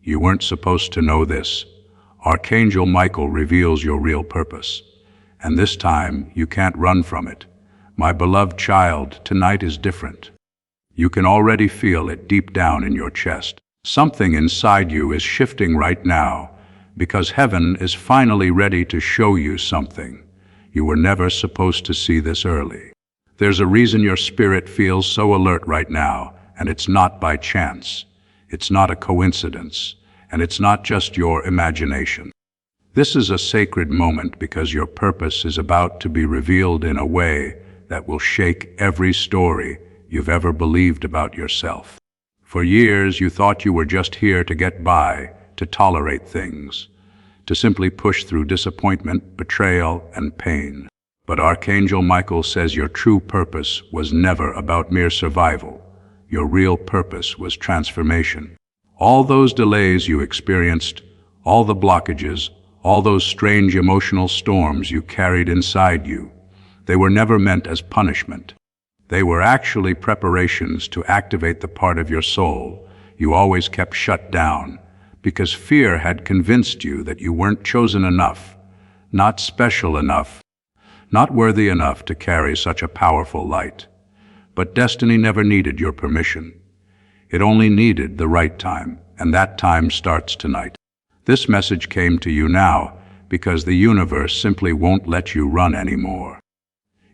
You weren't supposed to know this. Archangel Michael reveals your real purpose. And this time, you can't run from it. My beloved child, tonight is different. You can already feel it deep down in your chest. Something inside you is shifting right now, because heaven is finally ready to show you something. You were never supposed to see this early. There's a reason your spirit feels so alert right now, and it's not by chance. It's not a coincidence, and it's not just your imagination. This is a sacred moment because your purpose is about to be revealed in a way that will shake every story you've ever believed about yourself. For years, you thought you were just here to get by, to tolerate things, to simply push through disappointment, betrayal, and pain. But Archangel Michael says your true purpose was never about mere survival. Your real purpose was transformation. All those delays you experienced, all the blockages, all those strange emotional storms you carried inside you, they were never meant as punishment. They were actually preparations to activate the part of your soul you always kept shut down, because fear had convinced you that you weren't chosen enough, not special enough, not worthy enough to carry such a powerful light. But destiny never needed your permission. It only needed the right time, and that time starts tonight. This message came to you now because the universe simply won't let you run anymore.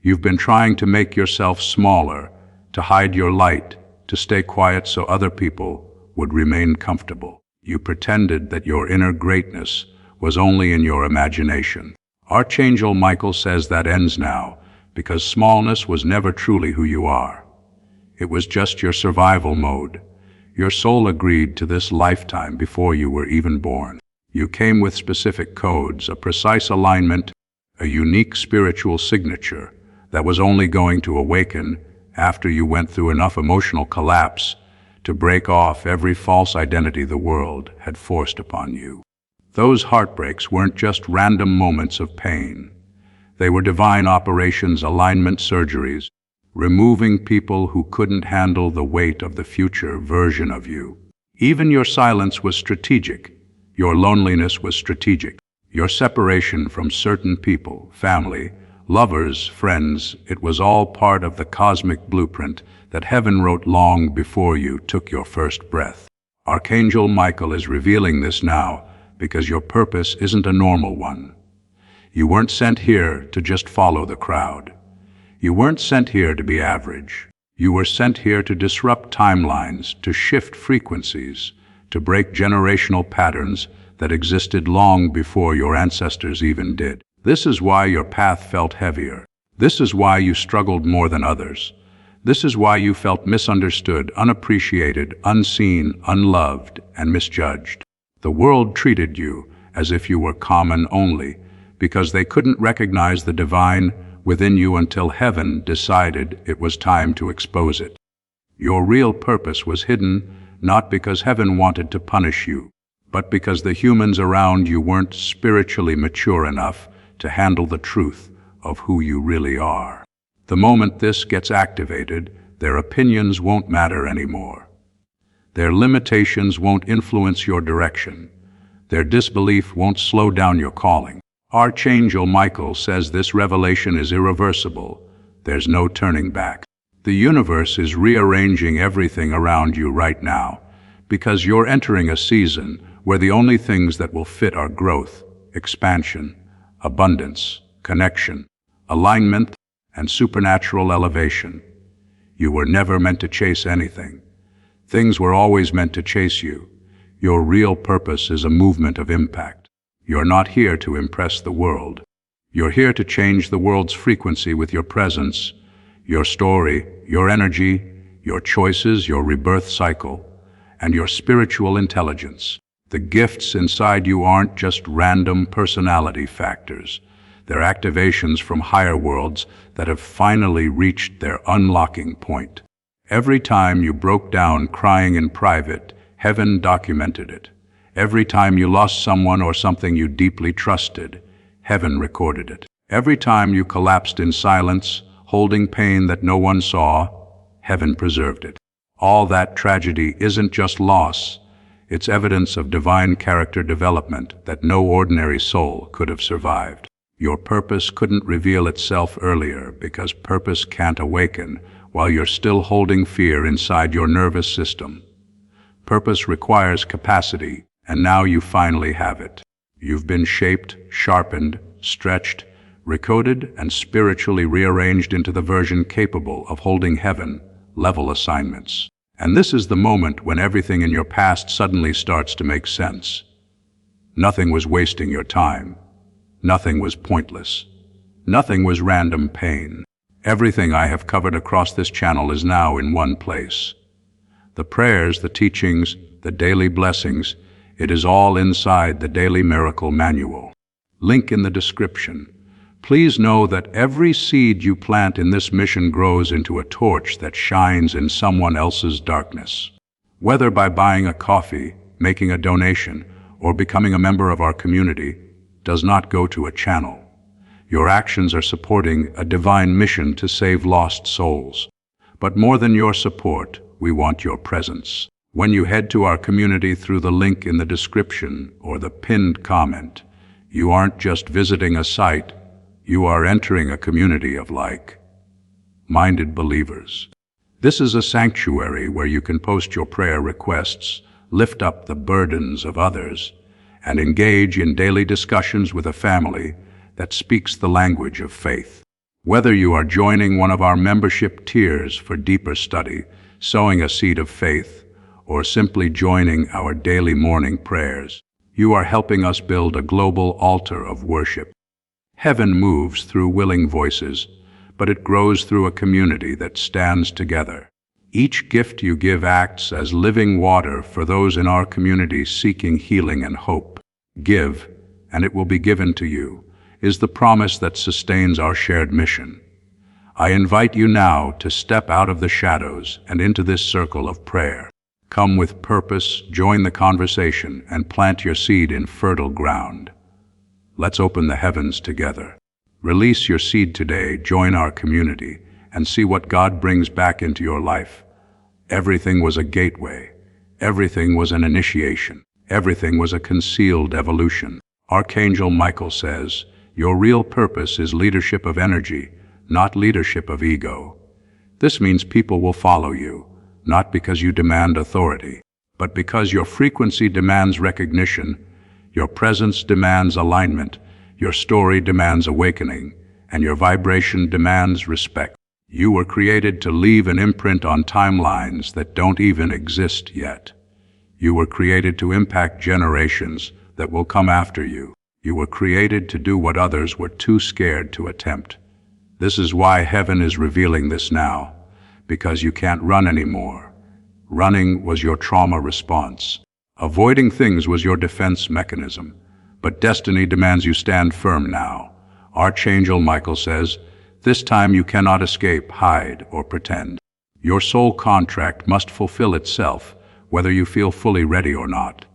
You've been trying to make yourself smaller, to hide your light, to stay quiet so other people would remain comfortable. You pretended that your inner greatness was only in your imagination. Archangel Michael says that ends now, because smallness was never truly who you are. It was just your survival mode. Your soul agreed to this lifetime before you were even born. You came with specific codes, a precise alignment, a unique spiritual signature that was only going to awaken after you went through enough emotional collapse to break off every false identity the world had forced upon you. Those heartbreaks weren't just random moments of pain. They were divine operations, alignment surgeries, removing people who couldn't handle the weight of the future version of you. Even your silence was strategic. Your loneliness was strategic. Your separation from certain people, family, lovers, friends, it was all part of the cosmic blueprint that heaven wrote long before you took your first breath. Archangel Michael is revealing this now because your purpose isn't a normal one. You weren't sent here to just follow the crowd. You weren't sent here to be average. You were sent here to disrupt timelines, to shift frequencies, to break generational patterns that existed long before your ancestors even did. This is why your path felt heavier. This is why you struggled more than others. This is why you felt misunderstood, unappreciated, unseen, unloved, and misjudged. The world treated you as if you were common only, because they couldn't recognize the divine within you until heaven decided it was time to expose it. Your real purpose was hidden, not because heaven wanted to punish you, but because the humans around you weren't spiritually mature enough to handle the truth of who you really are. The moment this gets activated, their opinions won't matter anymore. Their limitations won't influence your direction. Their disbelief won't slow down your calling. Archangel Michael says this revelation is irreversible. There's no turning back. The universe is rearranging everything around you right now, because you're entering a season where the only things that will fit are growth, expansion, abundance, connection, alignment, and supernatural elevation. You were never meant to chase anything. Things were always meant to chase you. Your real purpose is a movement of impact. You're not here to impress the world. You're here to change the world's frequency with your presence, your story, your energy, your choices, your rebirth cycle, and your spiritual intelligence. The gifts inside you aren't just random personality factors. They're activations from higher worlds that have finally reached their unlocking point. Every time you broke down crying in private, heaven documented it. Every time you lost someone or something you deeply trusted, heaven recorded it. Every time you collapsed in silence, holding pain that no one saw, heaven preserved it. All that tragedy isn't just loss, It's evidence of divine character development that no ordinary soul could have survived. Your purpose couldn't reveal itself earlier because purpose can't awaken while you're still holding fear inside your nervous system. Purpose requires capacity, and now you finally have it. You've been shaped, sharpened, stretched, recoded, and spiritually rearranged into the version capable of holding heaven-level assignments. And this is the moment when everything in your past suddenly starts to make sense. Nothing was wasting your time. Nothing was pointless. Nothing was random pain. Everything I have covered across this channel is now in one place. The prayers, the teachings, the daily blessings, it is all inside the Daily Miracle Manual. Link in the description. Please know that every seed you plant in this mission grows into a torch that shines in someone else's darkness. Whether by buying a coffee, making a donation, or becoming a member of our community, does not go to a channel. Your actions are supporting a divine mission to save lost souls. But more than your support, we want your presence. When you head to our community through the link in the description or the pinned comment, you aren't just visiting a site, you are entering a community of like-minded believers. This is a sanctuary where you can post your prayer requests, lift up the burdens of others, and engage in daily discussions with a family that speaks the language of faith. Whether you are joining one of our membership tiers for deeper study, sowing a seed of faith, or simply joining our daily morning prayers, you are helping us build a global altar of worship. Heaven moves through willing voices, but it grows through a community that stands together. Each gift you give acts as living water for those in our community seeking healing and hope. Give, and it will be given to you, is the promise that sustains our shared mission. I invite you now to step out of the shadows and into this circle of prayer. Come with purpose, join the conversation, and plant your seed in fertile ground. Let's open the heavens together. Release your seed today, join our community, and see what God brings back into your life. Everything was a gateway. Everything was an initiation. Everything was a concealed evolution. Archangel Michael says, your real purpose is leadership of energy, not leadership of ego. This means people will follow you, not because you demand authority, but because your frequency demands recognition, your presence demands alignment, your story demands awakening, and your vibration demands respect. You were created to leave an imprint on timelines that don't even exist yet. You were created to impact generations that will come after you. You were created to do what others were too scared to attempt. This is why heaven is revealing this now, because you can't run anymore. Running was your trauma response. Avoiding things was your defense mechanism. But destiny demands you stand firm now. Archangel Michael says, this time you cannot escape, hide, or pretend. Your soul contract must fulfill itself, whether you feel fully ready or not.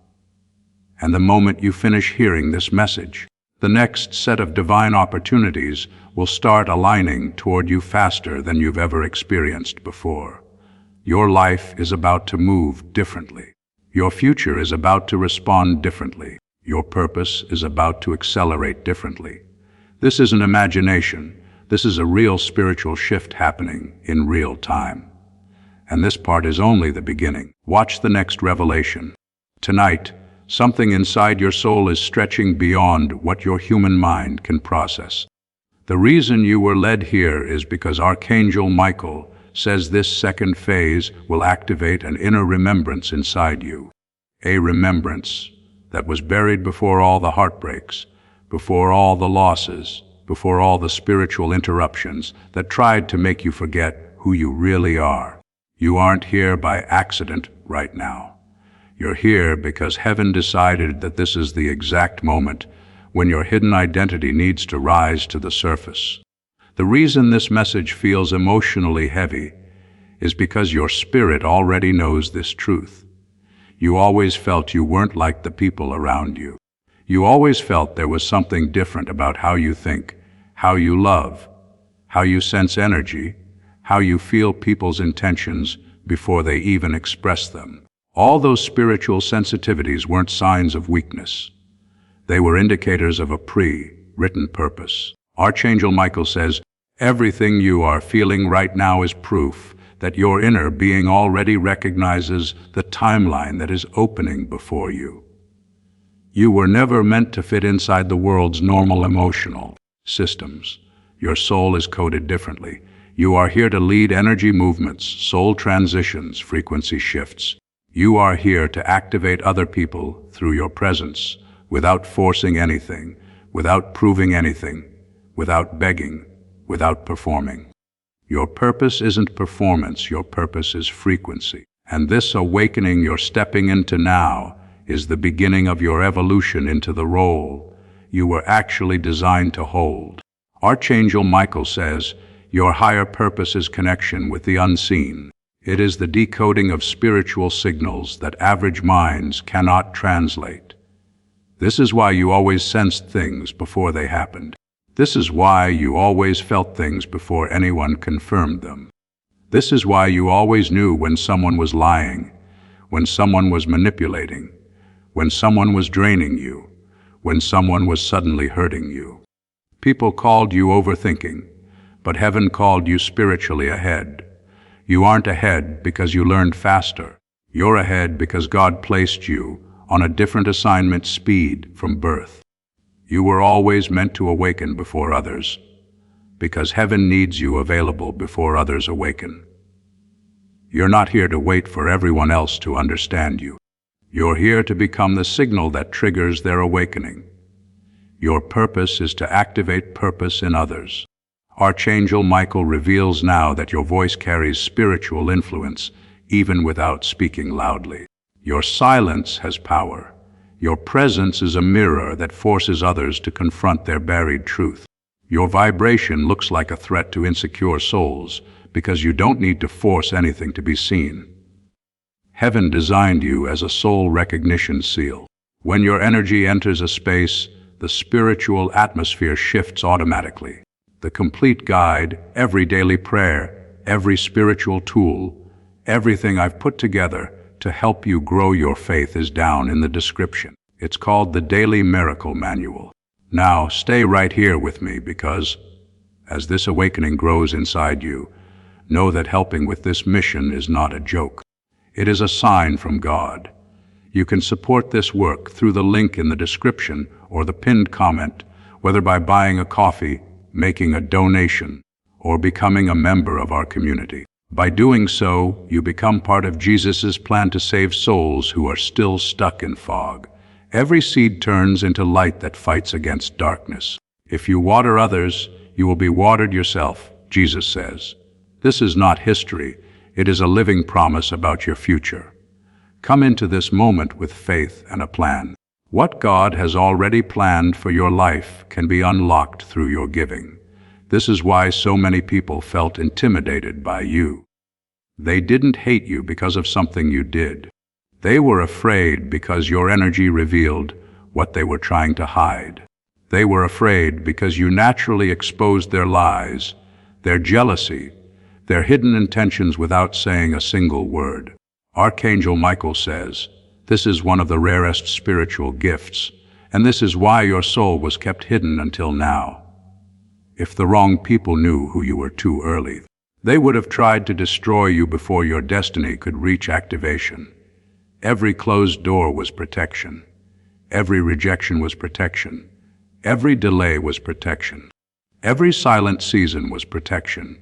And the moment you finish hearing this message, the next set of divine opportunities will start aligning toward you faster than you've ever experienced before. Your life is about to move differently. Your future is about to respond differently. Your purpose is about to accelerate differently. This isn't imagination. This is a real spiritual shift happening in real time. And this part is only the beginning. Watch the next revelation. Tonight, something inside your soul is stretching beyond what your human mind can process. The reason you were led here is because Archangel Michael says this second phase will activate an inner remembrance inside you. A remembrance that was buried before all the heartbreaks, before all the losses, before all the spiritual interruptions that tried to make you forget who you really are. You aren't here by accident right now. You're here because heaven decided that this is the exact moment when your hidden identity needs to rise to the surface. The reason this message feels emotionally heavy is because your spirit already knows this truth. You always felt you weren't like the people around you. You always felt there was something different about how you think, how you love, how you sense energy, how you feel people's intentions before they even express them. All those spiritual sensitivities weren't signs of weakness. They were indicators of a pre-written purpose. Archangel Michael says, everything you are feeling right now is proof that your inner being already recognizes the timeline that is opening before you. You were never meant to fit inside the world's normal emotional systems. Your soul is coded differently. You are here to lead energy movements, soul transitions, frequency shifts. You are here to activate other people through your presence, without forcing anything, without proving anything, without begging, without performing. Your purpose isn't performance, your purpose is frequency. And this awakening you're stepping into now is the beginning of your evolution into the role you were actually designed to hold. Archangel Michael says, your higher purpose is connection with the unseen. It is the decoding of spiritual signals that average minds cannot translate. This is why you always sensed things before they happened. This is why you always felt things before anyone confirmed them. This is why you always knew when someone was lying, when someone was manipulating, when someone was draining you, when someone was suddenly hurting you. People called you overthinking, but heaven called you spiritually ahead. You aren't ahead because you learned faster. You're ahead because God placed you on a different assignment speed from birth. You were always meant to awaken before others, because heaven needs you available before others awaken. You're not here to wait for everyone else to understand you. You're here to become the signal that triggers their awakening. Your purpose is to activate purpose in others. Archangel Michael reveals now that your voice carries spiritual influence, even without speaking loudly. Your silence has power. Your presence is a mirror that forces others to confront their buried truth. Your vibration looks like a threat to insecure souls because you don't need to force anything to be seen. Heaven designed you as a soul recognition seal. When your energy enters a space, the spiritual atmosphere shifts automatically. The complete guide, every daily prayer, every spiritual tool, everything I've put together to help you grow your faith is down in the description. It's called the Daily Miracle Manual. Now, stay right here with me because, as this awakening grows inside you, know that helping with this mission is not a joke. It is a sign from God. You can support this work through the link in the description or the pinned comment, whether by buying a coffee, making a donation, or becoming a member of our community. By doing so, you become part of Jesus' plan to save souls who are still stuck in fog. Every seed turns into light that fights against darkness. If you water others, you will be watered yourself, Jesus says. This is not history. It is a living promise about your future. Come into this moment with faith and a plan. What God has already planned for your life can be unlocked through your giving. This is why so many people felt intimidated by you. They didn't hate you because of something you did. They were afraid because your energy revealed what they were trying to hide. They were afraid because you naturally exposed their lies, their jealousy, their hidden intentions without saying a single word. Archangel Michael says, this is one of the rarest spiritual gifts, and this is why your soul was kept hidden until now. If the wrong people knew who you were too early, they would have tried to destroy you before your destiny could reach activation. Every closed door was protection. Every rejection was protection. Every delay was protection. Every silent season was protection.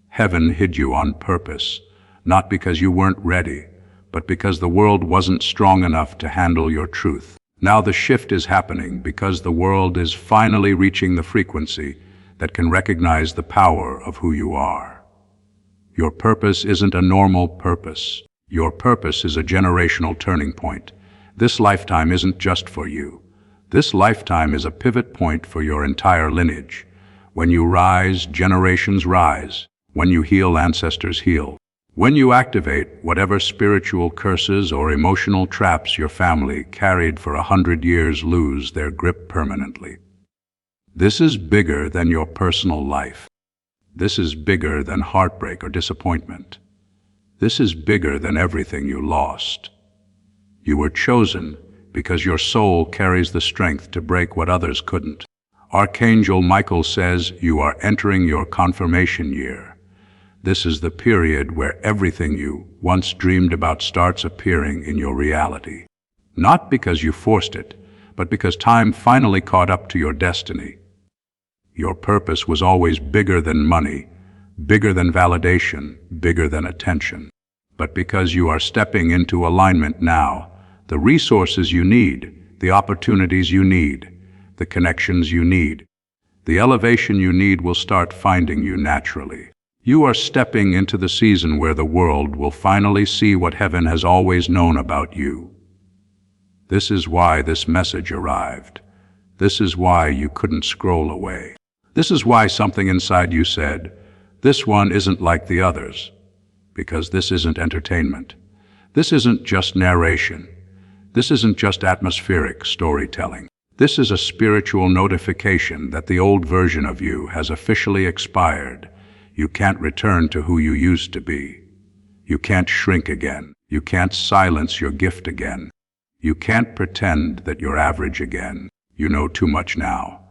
Heaven hid you on purpose, not because you weren't ready, but because the world wasn't strong enough to handle your truth. Now the shift is happening because the world is finally reaching the frequency that can recognize the power of who you are. Your purpose isn't a normal purpose. Your purpose is a generational turning point. This lifetime isn't just for you. This lifetime is a pivot point for your entire lineage. When you rise, generations rise. When you heal, ancestors heal. When you activate whatever spiritual curses or emotional traps your family carried for 100 years lose their grip permanently. This is bigger than your personal life. This is bigger than heartbreak or disappointment. This is bigger than everything you lost. You were chosen because your soul carries the strength to break what others couldn't. Archangel Michael says you are entering your confirmation year. This is the period where everything you once dreamed about starts appearing in your reality. Not because you forced it, but because time finally caught up to your destiny. Your purpose was always bigger than money, bigger than validation, bigger than attention. But because you are stepping into alignment now, the resources you need, the opportunities you need, the connections you need, the elevation you need will start finding you naturally. You are stepping into the season where the world will finally see what heaven has always known about you. This is why this message arrived. This is why you couldn't scroll away. This is why something inside you said, "This one isn't like the others." Because this isn't entertainment. This isn't just narration. This isn't just atmospheric storytelling. This is a spiritual notification that the old version of you has officially expired. You can't return to who you used to be. You can't shrink again. You can't silence your gift again. You can't pretend that you're average again. You know too much now.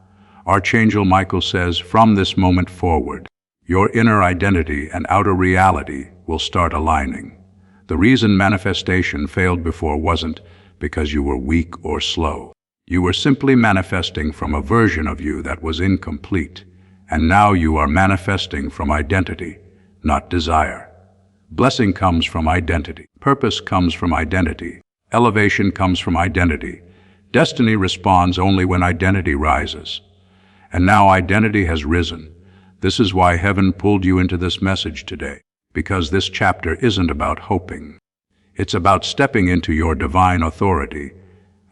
Archangel Michael says, from this moment forward, your inner identity and outer reality will start aligning. The reason manifestation failed before wasn't because you were weak or slow. You were simply manifesting from a version of you that was incomplete. And now you are manifesting from identity, not desire. Blessing comes from identity. Purpose comes from identity. Elevation comes from identity. Destiny responds only when identity rises. And now identity has risen. This is why heaven pulled you into this message today. Because this chapter isn't about hoping. It's about stepping into your divine authority,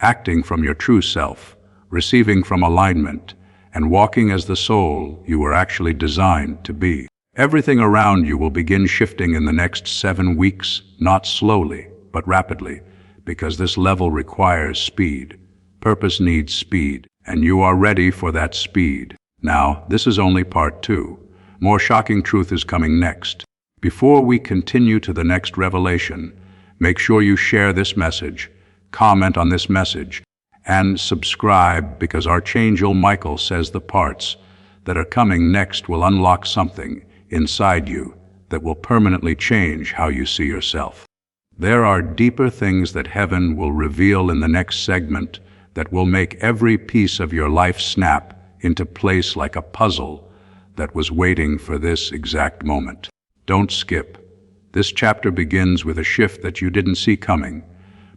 acting from your true self, receiving from alignment, and walking as the soul you were actually designed to be. Everything around you will begin shifting in the next 7 weeks, not slowly, but rapidly, because this level requires speed. Purpose needs speed, and you are ready for that speed. Now, this is only part 2. More shocking truth is coming next. Before we continue to the next revelation, make sure you share this message, comment on this message, and subscribe, because Archangel Michael says the parts that are coming next will unlock something inside you that will permanently change how you see yourself. There are deeper things that heaven will reveal in the next segment that will make every piece of your life snap into place like a puzzle that was waiting for this exact moment. Don't skip. This chapter begins with a shift that you didn't see coming,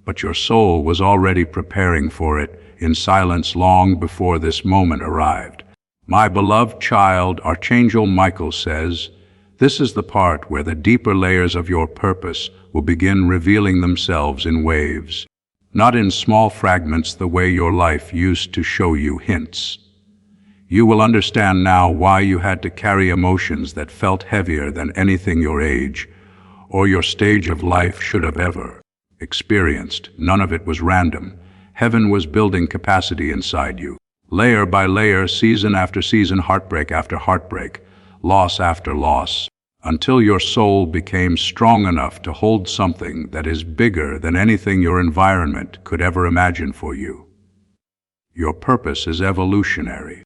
but your soul was already preparing for it in silence long before this moment arrived. My beloved child, Archangel Michael says, this is the part where the deeper layers of your purpose will begin revealing themselves in waves, not in small fragments the way your life used to show you hints. You will understand now why you had to carry emotions that felt heavier than anything your age or your stage of life should have ever experienced. None of it was random. Heaven was building capacity inside you. Layer by layer, season after season, heartbreak after heartbreak, loss after loss, until your soul became strong enough to hold something that is bigger than anything your environment could ever imagine for you. Your purpose is evolutionary.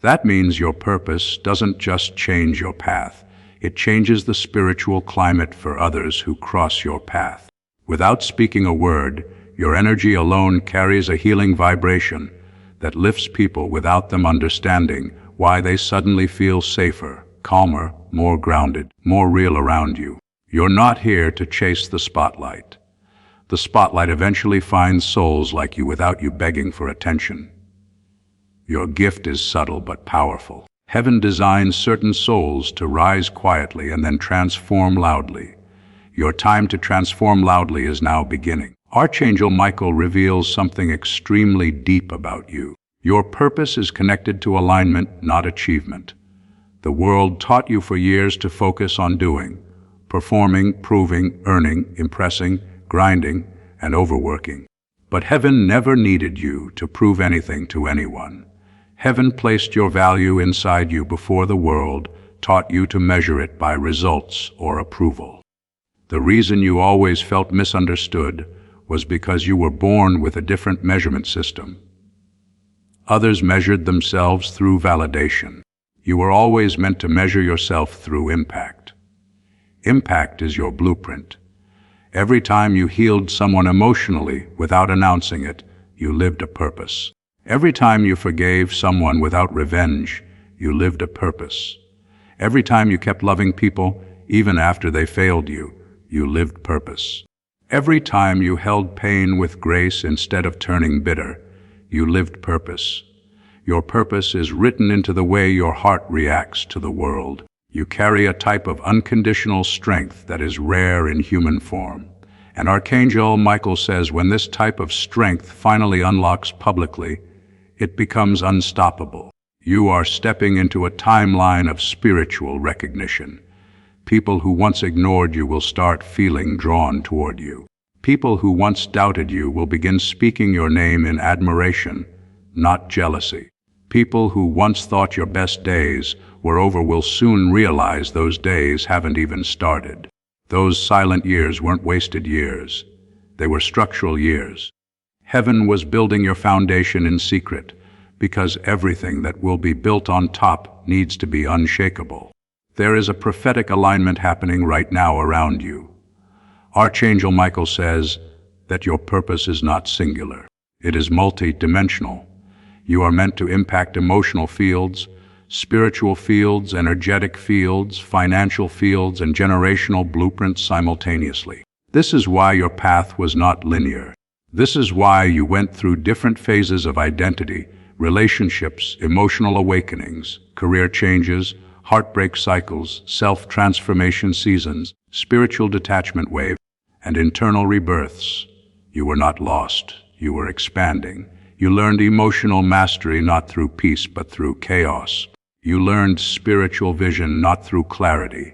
That means your purpose doesn't just change your path, it changes the spiritual climate for others who cross your path. Without speaking a word, your energy alone carries a healing vibration that lifts people without them understanding why they suddenly feel safer, calmer, more grounded, more real around you. You're not here to chase the spotlight. The spotlight eventually finds souls like you without you begging for attention. Your gift is subtle but powerful. Heaven designs certain souls to rise quietly and then transform loudly. Your time to transform loudly is now beginning. Archangel Michael reveals something extremely deep about you. Your purpose is connected to alignment, not achievement. The world taught you for years to focus on doing, performing, proving, earning, impressing, grinding, and overworking. But heaven never needed you to prove anything to anyone. Heaven placed your value inside you before the world taught you to measure it by results or approval. The reason you always felt misunderstood was because you were born with a different measurement system. Others measured themselves through validation. You were always meant to measure yourself through impact. Impact is your blueprint. Every time you healed someone emotionally without announcing it, you lived a purpose. Every time you forgave someone without revenge, you lived a purpose. Every time you kept loving people, even after they failed you, you lived purpose. Every time you held pain with grace instead of turning bitter, you lived purpose. Your purpose is written into the way your heart reacts to the world. You carry a type of unconditional strength that is rare in human form. And Archangel Michael says when this type of strength finally unlocks publicly, it becomes unstoppable. You are stepping into a timeline of spiritual recognition. People who once ignored you will start feeling drawn toward you. People who once doubted you will begin speaking your name in admiration, not jealousy. People who once thought your best days were over will soon realize those days haven't even started. Those silent years weren't wasted years. They were structural years. Heaven was building your foundation in secret, because everything that will be built on top needs to be unshakable. There is a prophetic alignment happening right now around you. Archangel Michael says that your purpose is not singular. It is multi-dimensional. You are meant to impact emotional fields, spiritual fields, energetic fields, financial fields, and generational blueprints simultaneously. This is why your path was not linear. This is why you went through different phases of identity, relationships, emotional awakenings, career changes, heartbreak cycles, self-transformation seasons, spiritual detachment wave, and internal rebirths. You were not lost. You were expanding. You learned emotional mastery not through peace but through chaos. You learned spiritual vision not through clarity,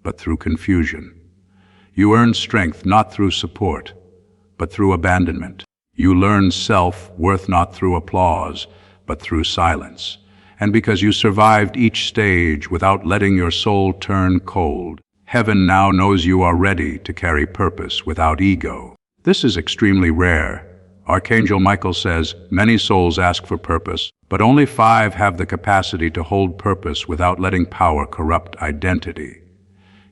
but through confusion. You earned strength not through support, but through abandonment. You learned self-worth not through applause, but through silence. And because you survived each stage without letting your soul turn cold, heaven now knows you are ready to carry purpose without ego. This is extremely rare. Archangel Michael says, many souls ask for purpose, but only 5 have the capacity to hold purpose without letting power corrupt identity.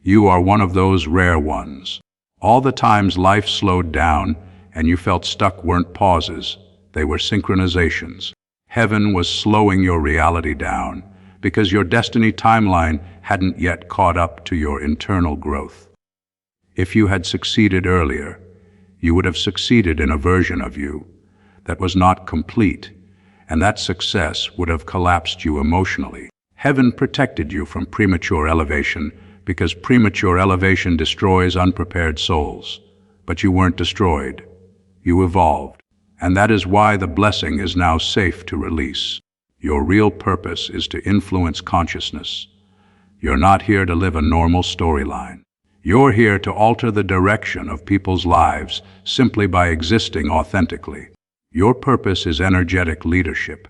You are one of those rare ones. All the times life slowed down and you felt stuck weren't pauses, they were synchronizations. Heaven was slowing your reality down because your destiny timeline hadn't yet caught up to your internal growth. If you had succeeded earlier, you would have succeeded in a version of you that was not complete, and that success would have collapsed you emotionally. Heaven protected you from premature elevation because premature elevation destroys unprepared souls. But you weren't destroyed. You evolved. And that is why the blessing is now safe to release. Your real purpose is to influence consciousness. You're not here to live a normal storyline. You're here to alter the direction of people's lives simply by existing authentically. Your purpose is energetic leadership.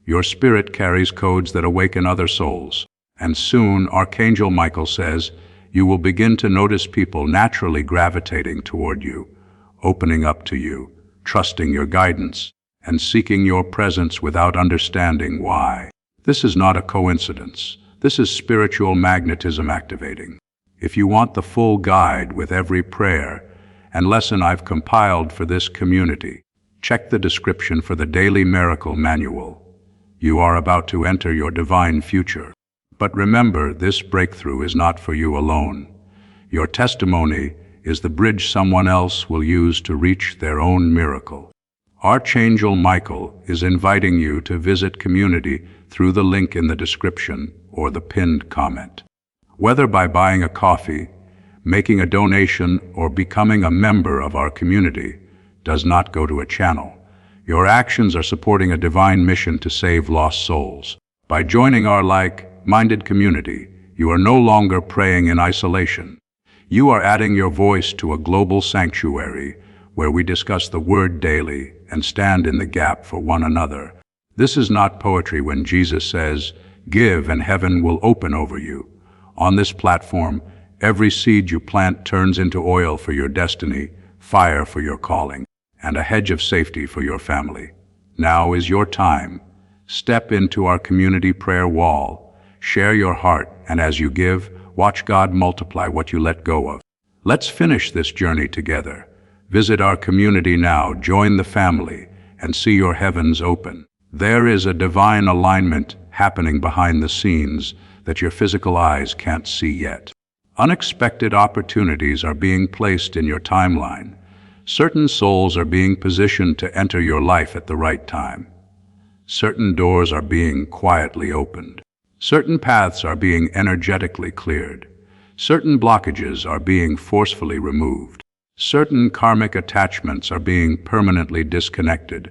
Your spirit carries codes that awaken other souls. And soon, Archangel Michael says, you will begin to notice people naturally gravitating toward you, opening up to you, trusting your guidance, and seeking your presence without understanding why. This is not a coincidence. This is spiritual magnetism activating. If you want the full guide with every prayer and lesson I've compiled for this community, check the description for the Daily Miracle Manual. You are about to enter your divine future. But remember, this breakthrough is not for you alone. Your testimony is the bridge someone else will use to reach their own miracle. Archangel Michael is inviting you to visit community through the link in the description or the pinned comment. Whether by buying a coffee, making a donation, or becoming a member of our community does not go to a channel. Your actions are supporting a divine mission to save lost souls. By joining our like-minded community, you are no longer praying in isolation. You are adding your voice to a global sanctuary where we discuss the Word daily and stand in the gap for one another. This is not poetry when Jesus says, "Give and heaven will open over you." On this platform, Every seed you plant turns into oil for your destiny, fire for your calling, and a hedge of safety for your family. Now is your time. Step into our community prayer wall. Share your heart, and as you give, watch God multiply what you let go of. Let's finish this journey together. Visit our community now, join the family, and see your heavens open. There is a divine alignment happening behind the scenes that your physical eyes can't see yet. Unexpected opportunities are being placed in your timeline. Certain souls are being positioned to enter your life at the right time. Certain doors are being quietly opened. Certain paths are being energetically cleared. Certain blockages are being forcefully removed. Certain karmic attachments are being permanently disconnected.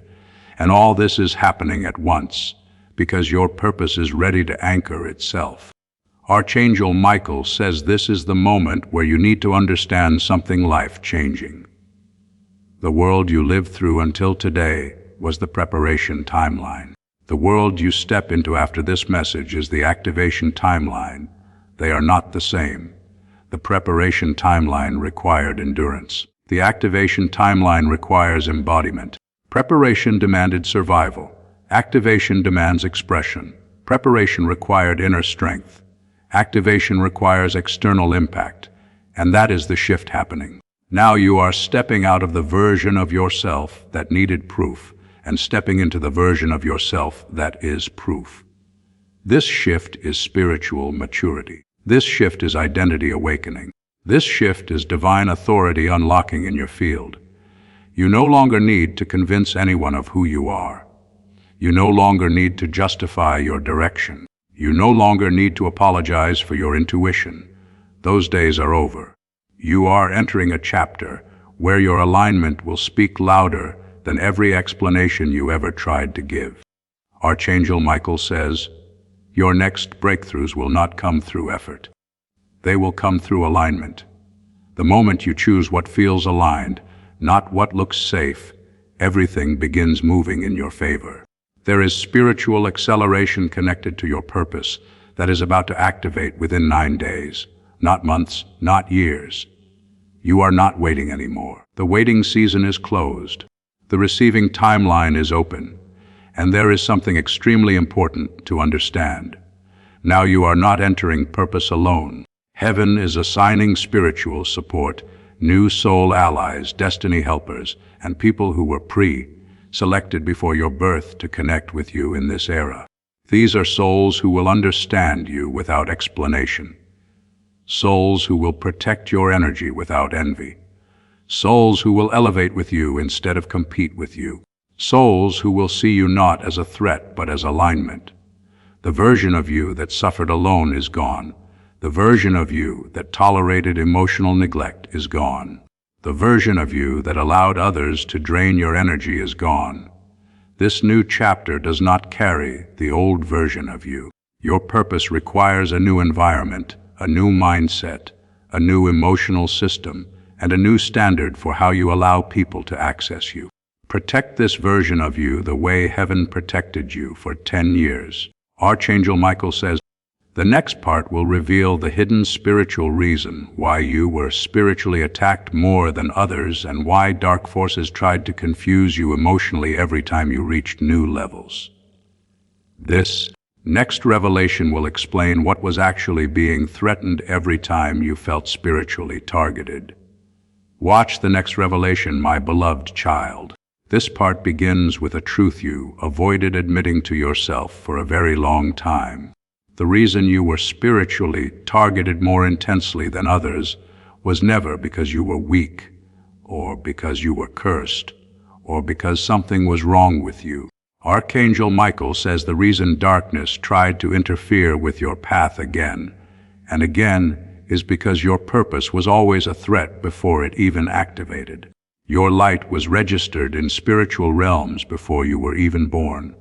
And all this is happening at once, because your purpose is ready to anchor itself. Archangel Michael says this is the moment where you need to understand something life-changing. The world you lived through until today was the preparation timeline. The world you step into after this message is the activation timeline. They are not the same. The preparation timeline required endurance. The activation timeline requires embodiment. Preparation demanded survival. Activation demands expression. Preparation required inner strength. Activation requires external impact. And that is the shift happening. Now you are stepping out of the version of yourself that needed proof and stepping into the version of yourself that is proof. This shift is spiritual maturity. This shift is identity awakening. This shift is divine authority unlocking in your field. You no longer need to convince anyone of who you are. You no longer need to justify your direction. You no longer need to apologize for your intuition. Those days are over. You are entering a chapter where your alignment will speak louder than every explanation you ever tried to give. Archangel Michael says, your next breakthroughs will not come through effort. They will come through alignment. The moment you choose what feels aligned, not what looks safe, everything begins moving in your favor. There is spiritual acceleration connected to your purpose that is about to activate within 9 days, not months, not years. You are not waiting anymore. The waiting season is closed. The receiving timeline is open. And there is something extremely important to understand. Now you are not entering purpose alone. Heaven is assigning spiritual support, new soul allies, destiny helpers, and people who were selected before your birth to connect with you in this era. These are souls who will understand you without explanation. Souls who will protect your energy without envy. Souls who will elevate with you instead of compete with you. Souls who will see you not as a threat but as alignment. The version of you that suffered alone is gone. The version of you that tolerated emotional neglect is gone. The version of you that allowed others to drain your energy is gone. This new chapter does not carry the old version of you. Your purpose requires a new environment, a new mindset, a new emotional system, and a new standard for how you allow people to access you. Protect this version of you the way heaven protected you for 10 years. Archangel Michael says, the next part will reveal the hidden spiritual reason why you were spiritually attacked more than others and why dark forces tried to confuse you emotionally every time you reached new levels. This next revelation will explain what was actually being threatened every time you felt spiritually targeted. Watch the next revelation, my beloved child. This part begins with a truth you avoided admitting to yourself for a very long time. The reason you were spiritually targeted more intensely than others was never because you were weak, or because you were cursed, or because something was wrong with you. Archangel Michael says the reason darkness tried to interfere with your path again and again is because your purpose was always a threat before it even activated. Your light was registered in spiritual realms before you were even born.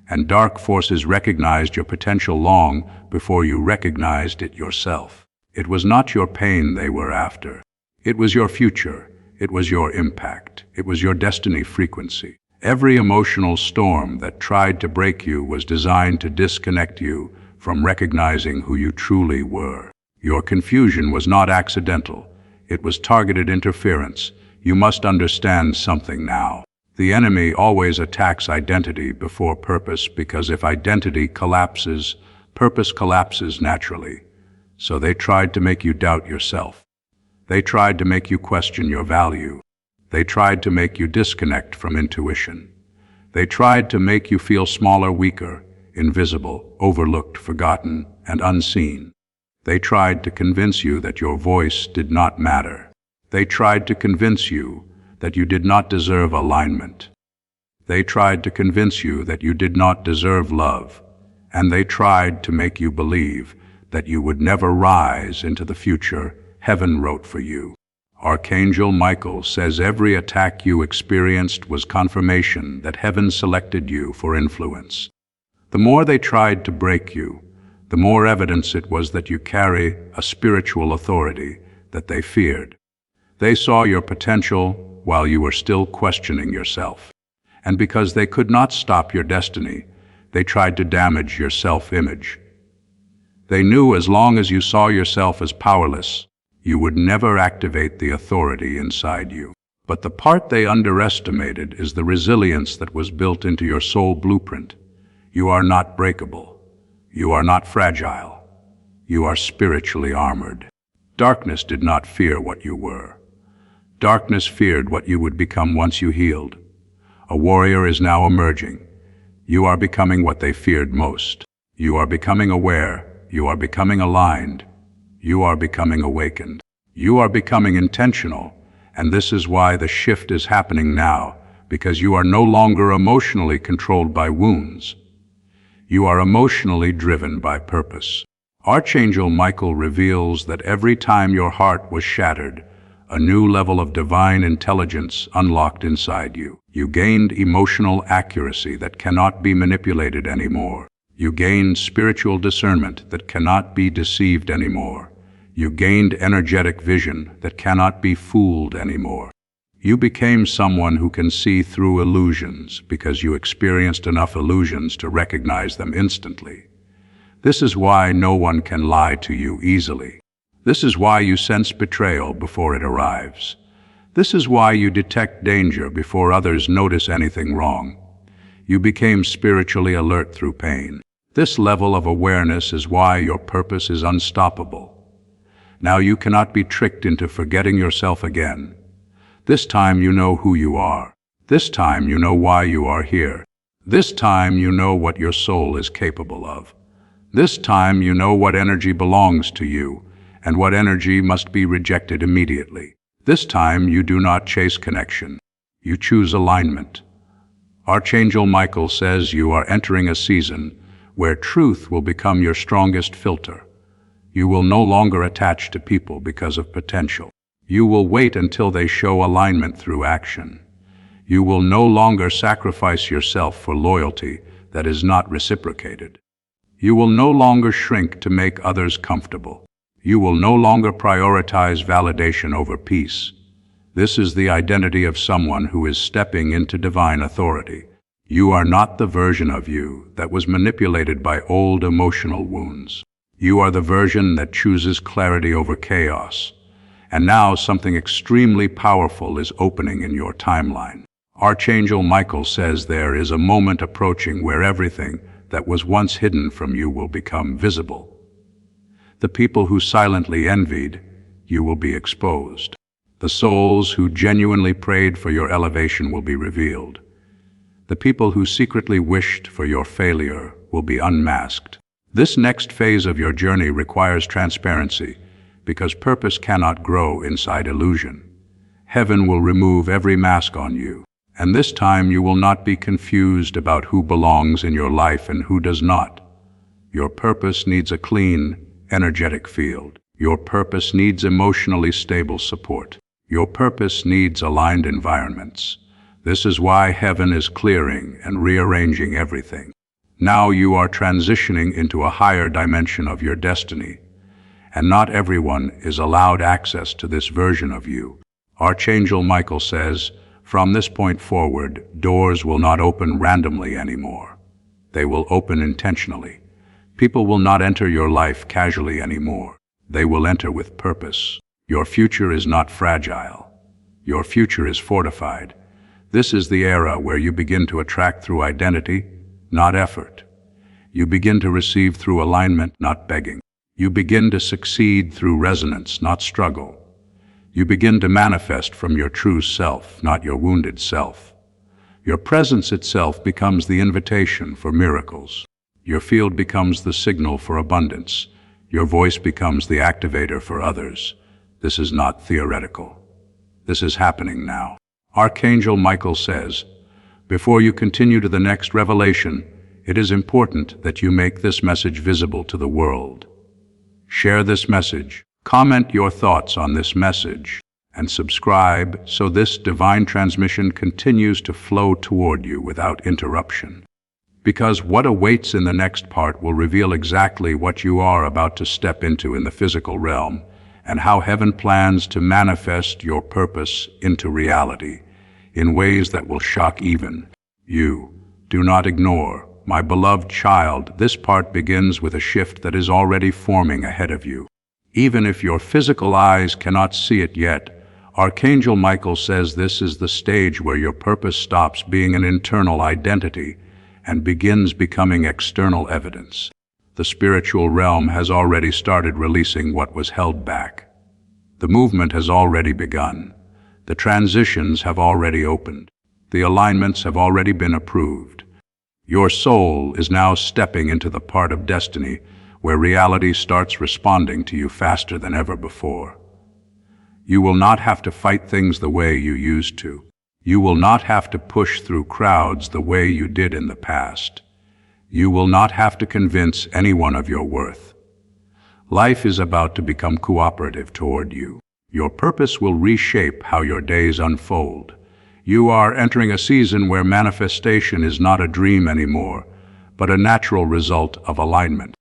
And dark forces recognized your potential long before you recognized it yourself. It was not your pain they were after. It was your future. It was your impact. It was your destiny frequency. Every emotional storm that tried to break you was designed to disconnect you from recognizing who you truly were. Your confusion was not accidental. It was targeted interference. You must understand something now. The enemy always attacks identity before purpose, because if identity collapses, purpose collapses naturally. So they tried to make you doubt yourself. They tried to make you question your value. They tried to make you disconnect from intuition. They tried to make you feel smaller, weaker, invisible, overlooked, forgotten, and unseen. They tried to convince you that your voice did not matter. They tried to convince you that you did not deserve alignment. They tried to convince you that you did not deserve love. And they tried to make you believe that you would never rise into the future heaven wrote for you. Archangel Michael says every attack you experienced was confirmation that heaven selected you for influence. The more they tried to break you, the more evidence it was that you carry a spiritual authority that they feared. They saw your potential while you were still questioning yourself. And because they could not stop your destiny, they tried to damage your self-image. They knew as long as you saw yourself as powerless, you would never activate the authority inside you. But the part they underestimated is the resilience that was built into your soul blueprint. You are not breakable. You are not fragile. You are spiritually armored. Darkness did not fear what you were. Darkness feared what you would become once you healed. A warrior is now emerging. You are becoming what they feared most. You are becoming aware. You are becoming aligned. You are becoming awakened. You are becoming intentional. And this is why the shift is happening now, because you are no longer emotionally controlled by wounds. You are emotionally driven by purpose. Archangel Michael reveals that every time your heart was shattered, a new level of divine intelligence unlocked inside you. You gained emotional accuracy that cannot be manipulated anymore. You gained spiritual discernment that cannot be deceived anymore. You gained energetic vision that cannot be fooled anymore. You became someone who can see through illusions because you experienced enough illusions to recognize them instantly. This is why no one can lie to you easily. This is why you sense betrayal before it arrives. This is why you detect danger before others notice anything wrong. You became spiritually alert through pain. This level of awareness is why your purpose is unstoppable. Now you cannot be tricked into forgetting yourself again. This time you know who you are. This time you know why you are here. This time you know what your soul is capable of. This time you know what energy belongs to you and what energy must be rejected immediately. This time you do not chase connection. You choose alignment. Archangel Michael says you are entering a season where truth will become your strongest filter. You will no longer attach to people because of potential. You will wait until they show alignment through action. You will no longer sacrifice yourself for loyalty that is not reciprocated. You will no longer shrink to make others comfortable. You will no longer prioritize validation over peace. This is the identity of someone who is stepping into divine authority. You are not the version of you that was manipulated by old emotional wounds. You are the version that chooses clarity over chaos. And now something extremely powerful is opening in your timeline. Archangel Michael says there is a moment approaching where everything that was once hidden from you will become visible. The people who silently envied you will be exposed. The souls who genuinely prayed for your elevation will be revealed. The people who secretly wished for your failure will be unmasked. This next phase of your journey requires transparency, because purpose cannot grow inside illusion. Heaven will remove every mask on you, and this time you will not be confused about who belongs in your life and who does not. Your purpose needs a clean, energetic field. Your purpose needs emotionally stable support. Your purpose needs aligned environments. This is why heaven is clearing and rearranging everything. Now you are transitioning into a higher dimension of your destiny, and not everyone is allowed access to this version of you. Archangel Michael says, from this point forward, doors will not open randomly anymore. They will open intentionally. People will not enter your life casually anymore. They will enter with purpose. Your future is not fragile. Your future is fortified. This is the era where you begin to attract through identity, not effort. You begin to receive through alignment, not begging. You begin to succeed through resonance, not struggle. You begin to manifest from your true self, not your wounded self. Your presence itself becomes the invitation for miracles. Your field becomes the signal for abundance. Your voice becomes the activator for others. This is not theoretical. This is happening now. Archangel Michael says, before you continue to the next revelation, it is important that you make this message visible to the world. Share this message, comment your thoughts on this message, and subscribe so this divine transmission continues to flow toward you without interruption. Because what awaits in the next part will reveal exactly what you are about to step into in the physical realm, and how heaven plans to manifest your purpose into reality in ways that will shock even you. Do not ignore, my beloved child, this part begins with a shift that is already forming ahead of you. Even if your physical eyes cannot see it yet, Archangel Michael says this is the stage where your purpose stops being an internal identity and begins becoming external evidence. The spiritual realm has already started releasing what was held back. The movement has already begun. The transitions have already opened. The alignments have already been approved. Your soul is now stepping into the part of destiny where reality starts responding to you faster than ever before. You will not have to fight things the way you used to. You will not have to push through crowds the way you did in the past. You will not have to convince anyone of your worth. Life is about to become cooperative toward you. Your purpose will reshape how your days unfold. You are entering a season where manifestation is not a dream anymore, but a natural result of alignment.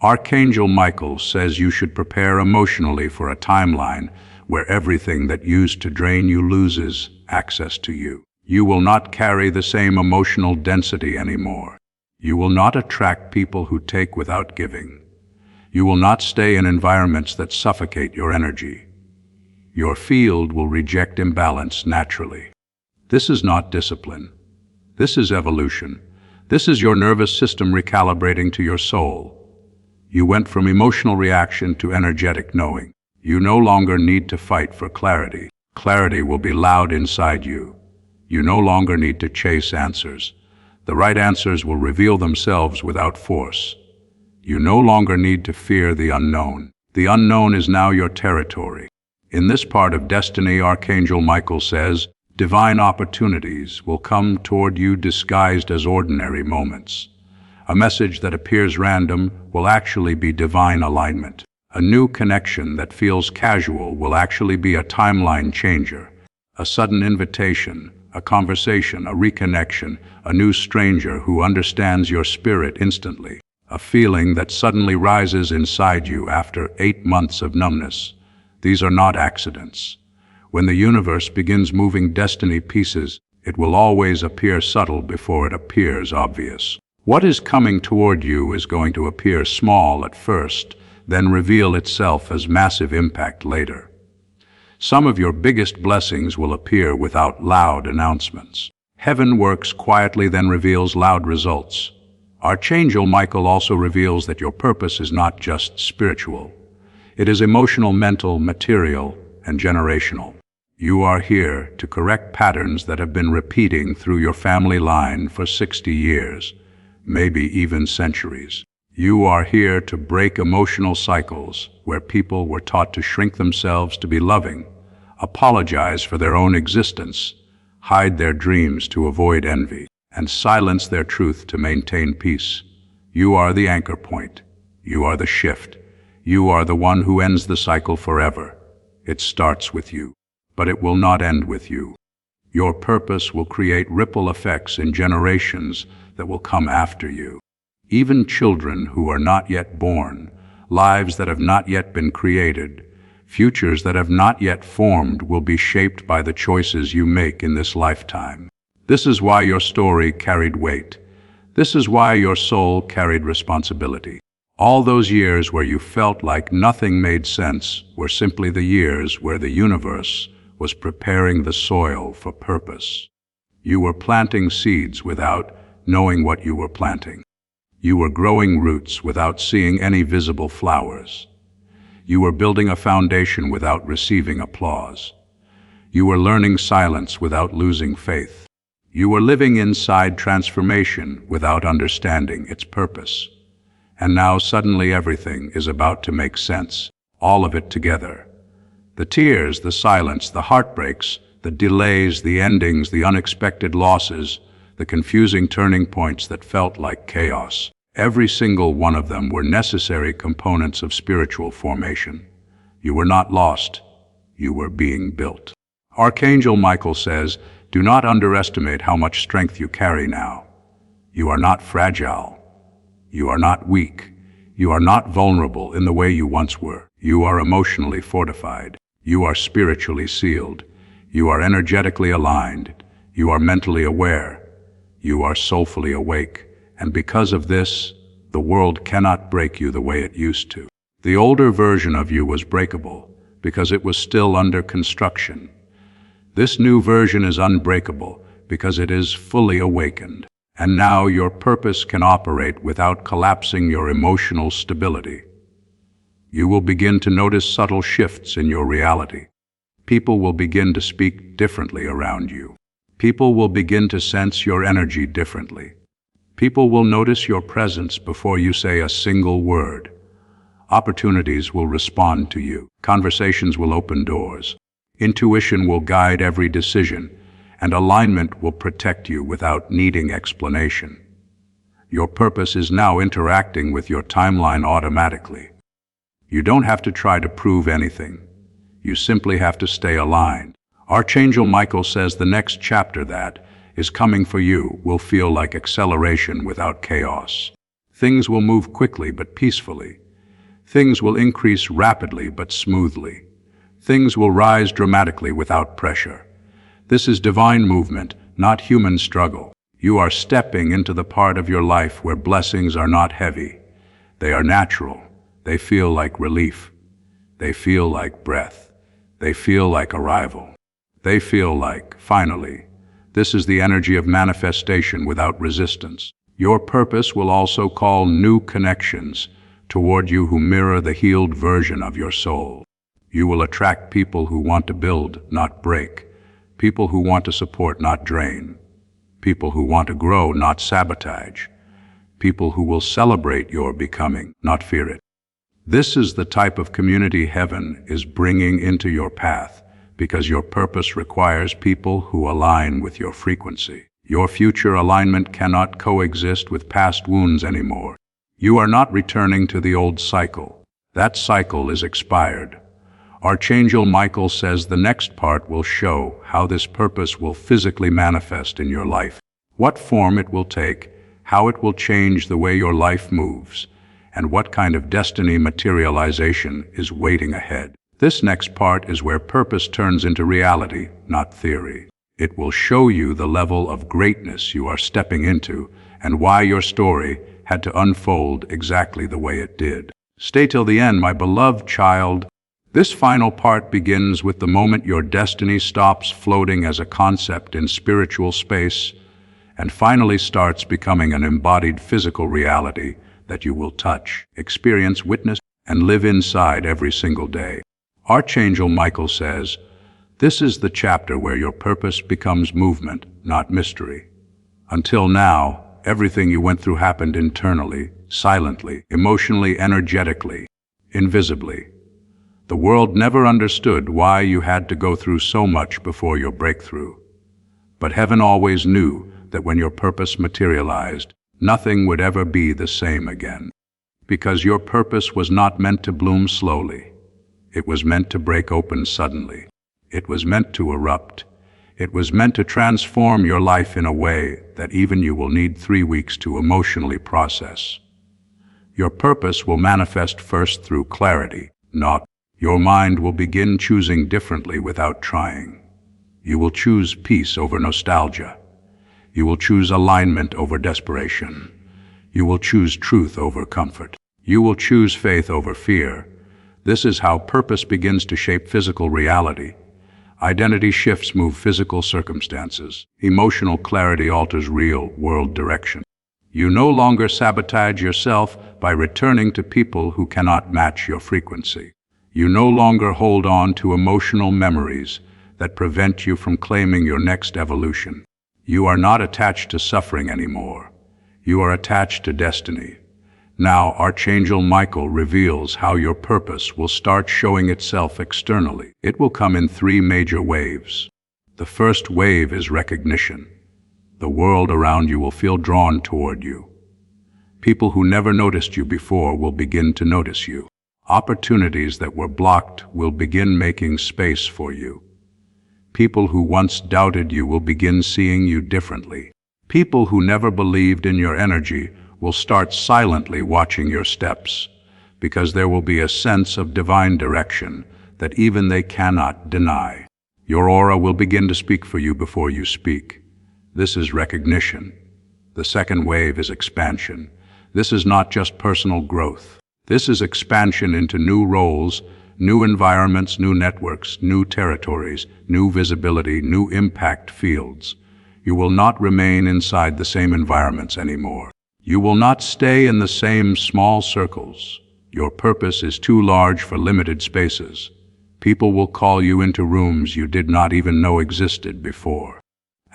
Archangel Michael says you should prepare emotionally for a timeline where everything that used to drain you loses access to you. You will not carry the same emotional density anymore. You will not attract people who take without giving. You will not stay in environments that suffocate your energy. Your field will reject imbalance naturally. This is not discipline. This is evolution. This is your nervous system recalibrating to your soul. You went from emotional reaction to energetic knowing. You no longer need to fight for clarity. Clarity will be loud inside you. You no longer need to chase answers. The right answers will reveal themselves without force. You no longer need to fear the unknown. The unknown is now your territory. In this part of destiny, Archangel Michael says, divine opportunities will come toward you disguised as ordinary moments. A message that appears random will actually be divine alignment. A new connection that feels casual will actually be a timeline changer. A sudden invitation, a conversation, a reconnection, a new stranger who understands your spirit instantly. A feeling that suddenly rises inside you after 8 months of numbness. These are not accidents. When the universe begins moving destiny pieces, it will always appear subtle before it appears obvious. What is coming toward you is going to appear small at first, then reveal itself as massive impact later. Some of your biggest blessings will appear without loud announcements. Heaven works quietly, then reveals loud results. Archangel Michael also reveals that your purpose is not just spiritual. It is emotional, mental, material, and generational. You are here to correct patterns that have been repeating through your family line for 60 years, maybe even centuries. You are here to break emotional cycles where people were taught to shrink themselves to be loving, apologize for their own existence, hide their dreams to avoid envy, and silence their truth to maintain peace. You are the anchor point. You are the shift. You are the one who ends the cycle forever. It starts with you, but it will not end with you. Your purpose will create ripple effects in generations that will come after you. Even children who are not yet born, lives that have not yet been created, futures that have not yet formed will be shaped by the choices you make in this lifetime. This is why your story carried weight. This is why your soul carried responsibility. All those years where you felt like nothing made sense were simply the years where the universe was preparing the soil for purpose. You were planting seeds without knowing what you were planting. You were growing roots without seeing any visible flowers. You were building a foundation without receiving applause. You were learning silence without losing faith. You were living inside transformation without understanding its purpose. And now suddenly everything is about to make sense, all of it together. The tears, the silence, the heartbreaks, the delays, the endings, the unexpected losses, the confusing turning points that felt like chaos. Every single one of them were necessary components of spiritual formation. You were not lost, you were being built. Archangel Michael says, do not underestimate how much strength you carry now. You are not fragile. You are not weak. You are not vulnerable in the way you once were. You are emotionally fortified. You are spiritually sealed. You are energetically aligned. You are mentally aware. You are soulfully awake. And because of this, the world cannot break you the way it used to. The older version of you was breakable because it was still under construction. This new version is unbreakable because it is fully awakened. And now your purpose can operate without collapsing your emotional stability. You will begin to notice subtle shifts in your reality. People will begin to speak differently around you. People will begin to sense your energy differently. People will notice your presence before you say a single word. Opportunities will respond to you. Conversations will open doors. Intuition will guide every decision, and alignment will protect you without needing explanation. Your purpose is now interacting with your timeline automatically. You don't have to try to prove anything. You simply have to stay aligned. Archangel Michael says the next chapter that is coming for you will feel like acceleration without chaos. Things will move quickly but peacefully. Things will increase rapidly but smoothly. Things will rise dramatically without pressure. This is divine movement, not human struggle. You are stepping into the part of your life where blessings are not heavy. They are natural. They feel like relief. They feel like breath. They feel like arrival. They feel like, finally. This is the energy of manifestation without resistance. Your purpose will also call new connections toward you who mirror the healed version of your soul. You will attract people who want to build, not break. People who want to support, not drain. People who want to grow, not sabotage. People who will celebrate your becoming, not fear it. This is the type of community heaven is bringing into your path because your purpose requires people who align with your frequency. Your future alignment cannot coexist with past wounds anymore. You are not returning to the old cycle. That cycle is expired. Archangel Michael says the next part will show how this purpose will physically manifest in your life, what form it will take, how it will change the way your life moves, and what kind of destiny materialization is waiting ahead. This next part is where purpose turns into reality, not theory. It will show you the level of greatness you are stepping into and why your story had to unfold exactly the way it did. Stay till the end, my beloved child. This final part begins with the moment your destiny stops floating as a concept in spiritual space and finally starts becoming an embodied physical reality that you will touch, experience, witness, and live inside every single day. Archangel Michael says, this is the chapter where your purpose becomes movement, not mystery. Until now, everything you went through happened internally, silently, emotionally, energetically, invisibly. The world never understood why you had to go through so much before your breakthrough. But heaven always knew that when your purpose materialized, nothing would ever be the same again. Because your purpose was not meant to bloom slowly. It was meant to break open suddenly. It was meant to erupt. It was meant to transform your life in a way that even you will need 3 weeks to emotionally process. Your purpose will manifest first through clarity, not. Your mind will begin choosing differently without trying. You will choose peace over nostalgia. You will choose alignment over desperation. You will choose truth over comfort. You will choose faith over fear. This is how purpose begins to shape physical reality. Identity shifts move physical circumstances. Emotional clarity alters real-world direction. You no longer sabotage yourself by returning to people who cannot match your frequency. You no longer hold on to emotional memories that prevent you from claiming your next evolution. You are not attached to suffering anymore. You are attached to destiny. Now, Archangel Michael reveals how your purpose will start showing itself externally. It will come in 3 major waves. The first wave is recognition. The world around you will feel drawn toward you. People who never noticed you before will begin to notice you. Opportunities that were blocked will begin making space for you. People who once doubted you will begin seeing you differently. People who never believed in your energy will start silently watching your steps, because there will be a sense of divine direction that even they cannot deny. Your aura will begin to speak for you before you speak. This is recognition. The second wave is expansion. This is not just personal growth. This is expansion into new roles, new environments, new networks, new territories, new visibility, new impact fields. You will not remain inside the same environments anymore. You will not stay in the same small circles. Your purpose is too large for limited spaces. People will call you into rooms you did not even know existed before.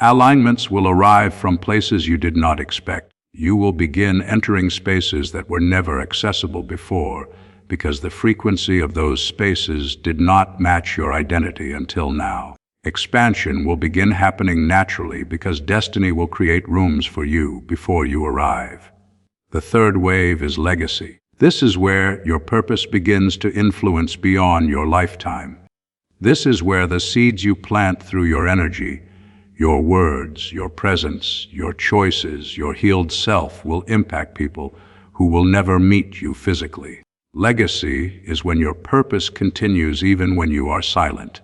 Alignments will arrive from places you did not expect. You will begin entering spaces that were never accessible before, because the frequency of those spaces did not match your identity until now. Expansion will begin happening naturally because destiny will create rooms for you before you arrive. The third wave is legacy. This is where your purpose begins to influence beyond your lifetime. This is where the seeds you plant through your energy, your words, your presence, your choices, your healed self will impact people who will never meet you physically. Legacy is when your purpose continues even when you are silent.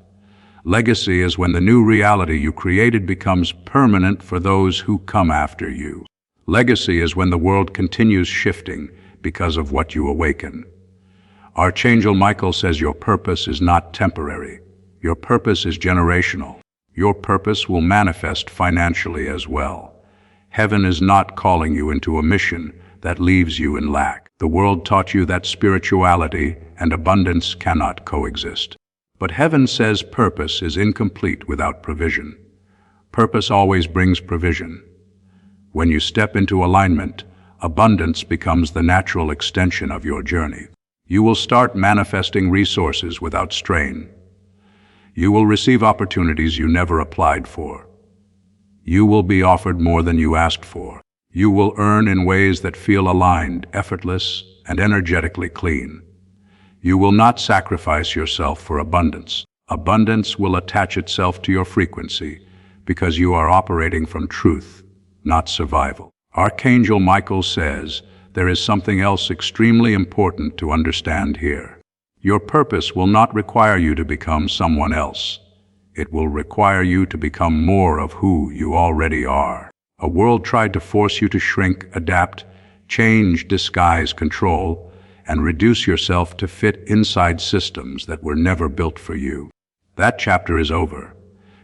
Legacy is when the new reality you created becomes permanent for those who come after you. Legacy is when the world continues shifting because of what you awaken. Archangel Michael says your purpose is not temporary. Your purpose is generational. Your purpose will manifest financially as well. Heaven is not calling you into a mission that leaves you in lack. The world taught you that spirituality and abundance cannot coexist. But heaven says purpose is incomplete without provision. Purpose always brings provision. When you step into alignment, abundance becomes the natural extension of your journey. You will start manifesting resources without strain. You will receive opportunities you never applied for. You will be offered more than you asked for. You will earn in ways that feel aligned, effortless, and energetically clean. You will not sacrifice yourself for abundance. Abundance will attach itself to your frequency because you are operating from truth, not survival. Archangel Michael says there is something else extremely important to understand here. Your purpose will not require you to become someone else. It will require you to become more of who you already are. A world tried to force you to shrink, adapt, change, disguise, control, and reduce yourself to fit inside systems that were never built for you. That chapter is over.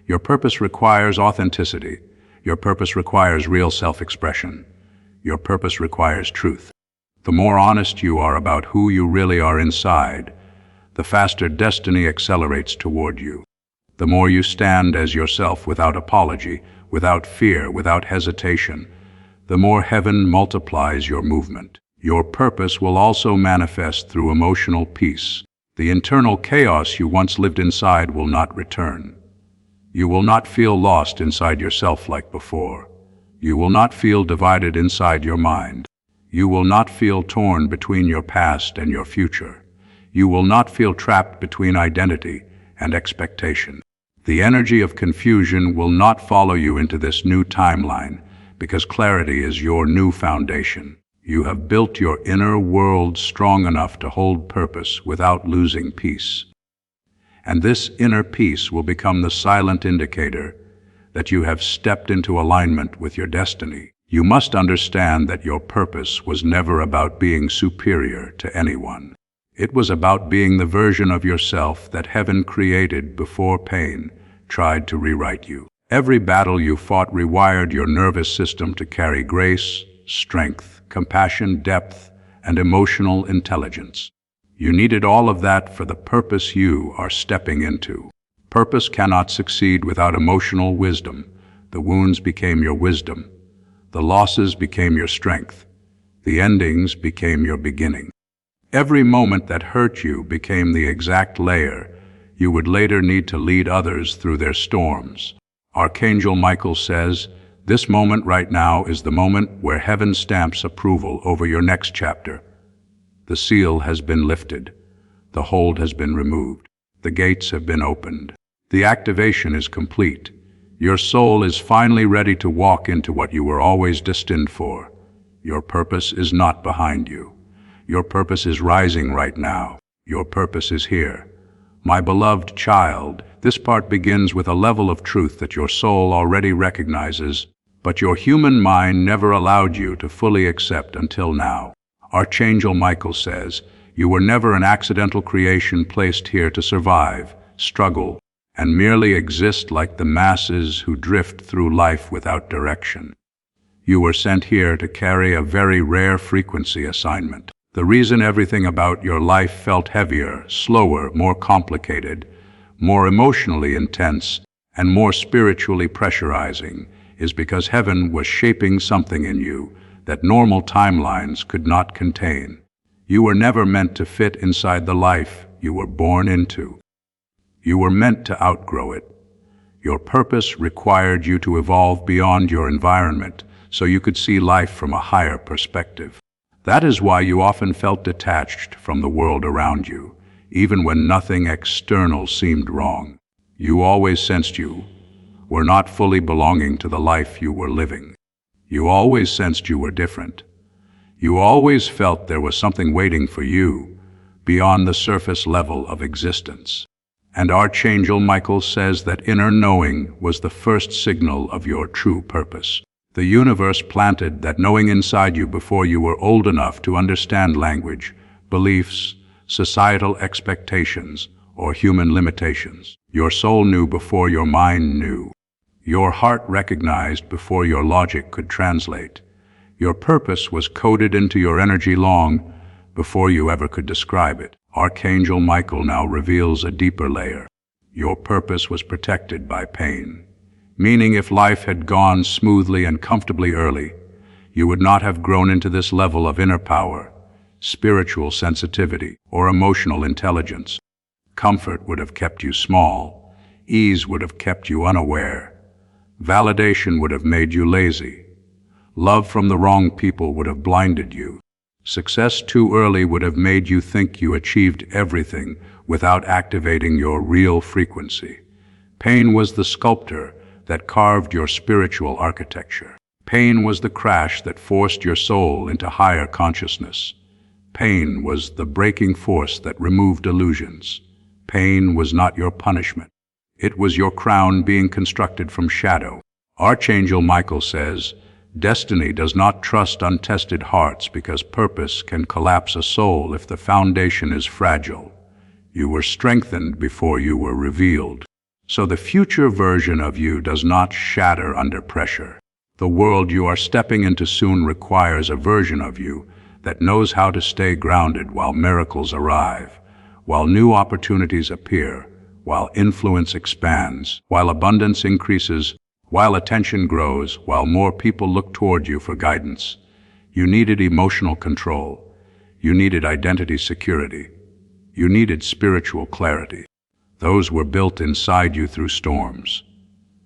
Your purpose requires authenticity. Your purpose requires real self-expression. Your purpose requires truth. The more honest you are about who you really are inside, the faster destiny accelerates toward you. The more you stand as yourself without apology, without fear, without hesitation, the more heaven multiplies your movement. Your purpose will also manifest through emotional peace. The internal chaos you once lived inside will not return. You will not feel lost inside yourself like before. You will not feel divided inside your mind. You will not feel torn between your past and your future. You will not feel trapped between identity and expectation. The energy of confusion will not follow you into this new timeline because clarity is your new foundation. You have built your inner world strong enough to hold purpose without losing peace. And this inner peace will become the silent indicator that you have stepped into alignment with your destiny. You must understand that your purpose was never about being superior to anyone. It was about being the version of yourself that heaven created before pain tried to rewrite you. Every battle you fought rewired your nervous system to carry grace, strength, compassion, depth, and emotional intelligence. You needed all of that for the purpose you are stepping into. Purpose cannot succeed without emotional wisdom. The wounds became your wisdom. The losses became your strength. The endings became your beginning. Every moment that hurt you became the exact layer you would later need to lead others through their storms. Archangel Michael says, "This moment right now is the moment where heaven stamps approval over your next chapter. The seal has been lifted. The hold has been removed. The gates have been opened. The activation is complete. Your soul is finally ready to walk into what you were always destined for. Your purpose is not behind you. Your purpose is rising right now. Your purpose is here. My beloved child, this part begins with a level of truth that your soul already recognizes, but your human mind never allowed you to fully accept until now. Archangel Michael says, you were never an accidental creation placed here to survive, struggle, and merely exist like the masses who drift through life without direction. You were sent here to carry a very rare frequency assignment. The reason everything about your life felt heavier, slower, more complicated, more emotionally intense, and more spiritually pressurizing is because heaven was shaping something in you that normal timelines could not contain. You were never meant to fit inside the life you were born into. You were meant to outgrow it. Your purpose required you to evolve beyond your environment so you could see life from a higher perspective. That is why you often felt detached from the world around you, even when nothing external seemed wrong. You always sensed you were not fully belonging to the life you were living. You always sensed you were different. You always felt there was something waiting for you beyond the surface level of existence. And Archangel Michael says that inner knowing was the first signal of your true purpose. The universe planted that knowing inside you before you were old enough to understand language, beliefs, societal expectations, or human limitations. Your soul knew before your mind knew. Your heart recognized before your logic could translate. Your purpose was coded into your energy long before you ever could describe it. Archangel Michael now reveals a deeper layer. Your purpose was protected by pain. Meaning if life had gone smoothly and comfortably early, you would not have grown into this level of inner power, spiritual sensitivity, or emotional intelligence. Comfort would have kept you small. Ease would have kept you unaware. Validation would have made you lazy. Love from the wrong people would have blinded you. Success too early would have made you think you achieved everything without activating your real frequency. Pain was the sculptor that carved your spiritual architecture. Pain was the crash that forced your soul into higher consciousness. Pain was the breaking force that removed illusions. Pain was not your punishment. It was your crown being constructed from shadow. Archangel Michael says, destiny does not trust untested hearts because purpose can collapse a soul if the foundation is fragile. You were strengthened before you were revealed. So the future version of you does not shatter under pressure. The world you are stepping into soon requires a version of you that knows how to stay grounded while miracles arrive, while new opportunities appear, while influence expands, while abundance increases, while attention grows, while more people look toward you for guidance. You needed emotional control. You needed identity security. You needed spiritual clarity. Those were built inside you through storms.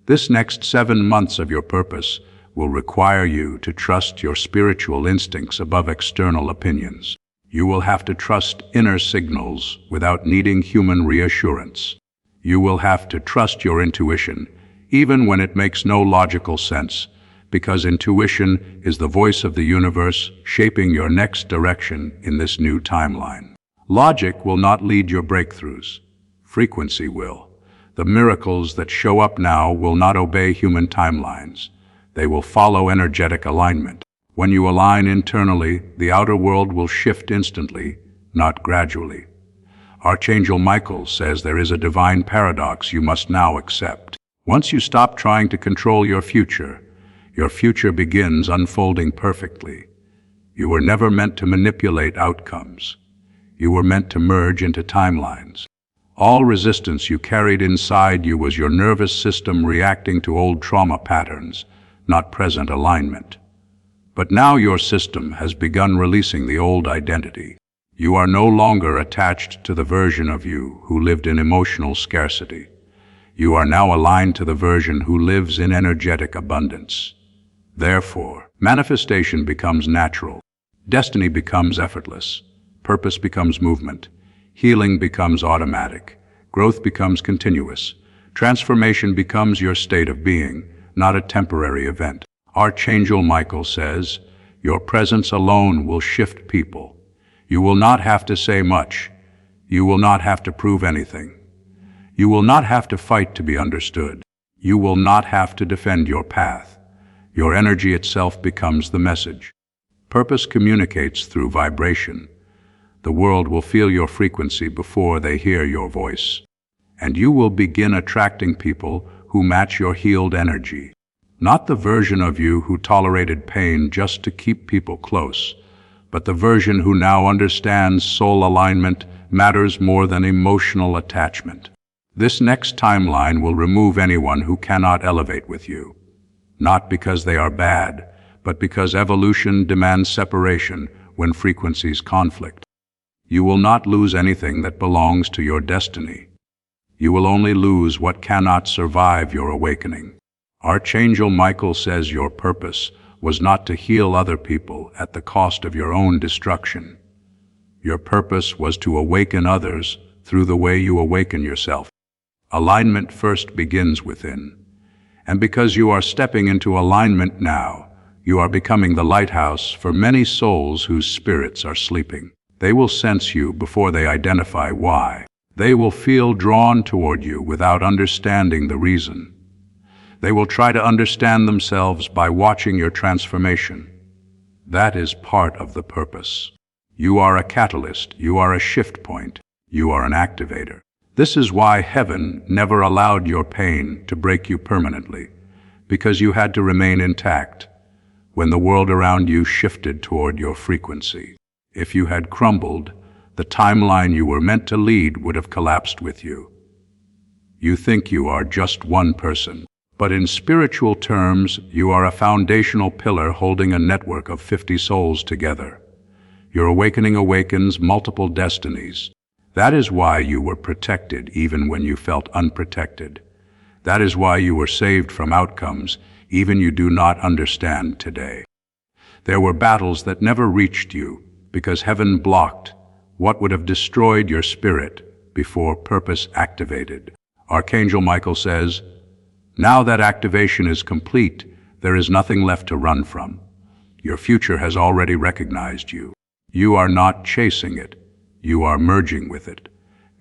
This next 7 months of your purpose will require you to trust your spiritual instincts above external opinions. You will have to trust inner signals without needing human reassurance. You will have to trust your intuition, even when it makes no logical sense, because intuition is the voice of the universe shaping your next direction in this new timeline. Logic will not lead your breakthroughs. Frequency will. The miracles that show up now will not obey human timelines. They will follow energetic alignment. When you align internally, the outer world will shift instantly, not gradually. Archangel Michael says there is a divine paradox you must now accept. Once you stop trying to control your future begins unfolding perfectly. You were never meant to manipulate outcomes. You were meant to merge into timelines. All resistance you carried inside you was your nervous system reacting to old trauma patterns, not present alignment. But now your system has begun releasing the old identity. You are no longer attached to the version of you who lived in emotional scarcity. You are now aligned to the version who lives in energetic abundance. Therefore, manifestation becomes natural. Destiny becomes effortless. Purpose becomes movement. Healing becomes automatic. Growth becomes continuous. Transformation becomes your state of being, not a temporary event. Archangel Michael says, your presence alone will shift people. You will not have to say much. You will not have to prove anything. You will not have to fight to be understood. You will not have to defend your path. Your energy itself becomes the message. Purpose communicates through vibration. The world will feel your frequency before they hear your voice. And you will begin attracting people who match your healed energy. Not the version of you who tolerated pain just to keep people close, but the version who now understands soul alignment matters more than emotional attachment. This next timeline will remove anyone who cannot elevate with you. Not because they are bad, but because evolution demands separation when frequencies conflict. You will not lose anything that belongs to your destiny. You will only lose what cannot survive your awakening. Archangel Michael says your purpose was not to heal other people at the cost of your own destruction. Your purpose was to awaken others through the way you awaken yourself. Alignment first begins within. And because you are stepping into alignment now, you are becoming the lighthouse for many souls whose spirits are sleeping. They will sense you before they identify why. They will feel drawn toward you without understanding the reason. They will try to understand themselves by watching your transformation. That is part of the purpose. You are a catalyst, you are a shift point, you are an activator. This is why heaven never allowed your pain to break you permanently, because you had to remain intact when the world around you shifted toward your frequency. If you had crumbled, the timeline you were meant to lead would have collapsed with you. You think you are just one person, but in spiritual terms, you are a foundational pillar holding a network of 50 souls together. Your awakening awakens multiple destinies. That is why you were protected even when you felt unprotected. That is why you were saved from outcomes even you do not understand today. There were battles that never reached you because heaven blocked what would have destroyed your spirit before purpose activated. Archangel Michael says, now that activation is complete, there is nothing left to run from. Your future has already recognized you. You are not chasing it. You are merging with it.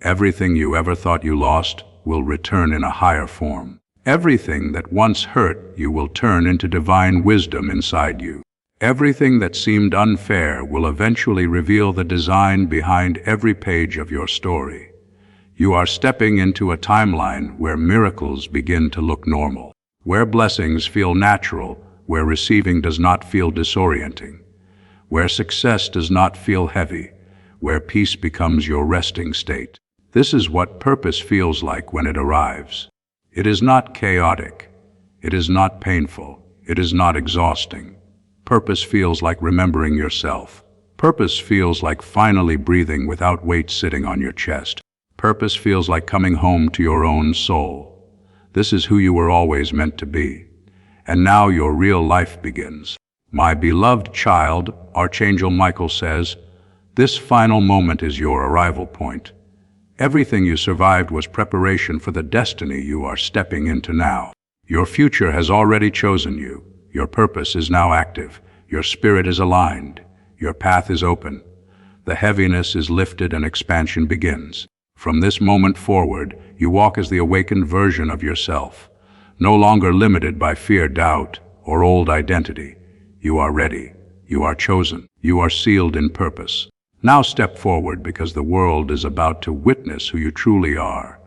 Everything you ever thought you lost will return in a higher form. Everything that once hurt you will turn into divine wisdom inside you. Everything that seemed unfair will eventually reveal the design behind every page of your story. You are stepping into a timeline where miracles begin to look normal, where blessings feel natural, where receiving does not feel disorienting, where success does not feel heavy, where peace becomes your resting state. This is what purpose feels like when it arrives. It is not chaotic. It is not painful. It is not exhausting. Purpose feels like remembering yourself. Purpose feels like finally breathing without weight sitting on your chest. Purpose feels like coming home to your own soul. This is who you were always meant to be. And now your real life begins. My beloved child, Archangel Michael says, this final moment is your arrival point. Everything you survived was preparation for the destiny you are stepping into now. Your future has already chosen you. Your purpose is now active. Your spirit is aligned. Your path is open. The heaviness is lifted and expansion begins. From this moment forward, you walk as the awakened version of yourself, no longer limited by fear, doubt, or old identity. You are ready. You are chosen. You are sealed in purpose. Now step forward, because the world is about to witness who you truly are.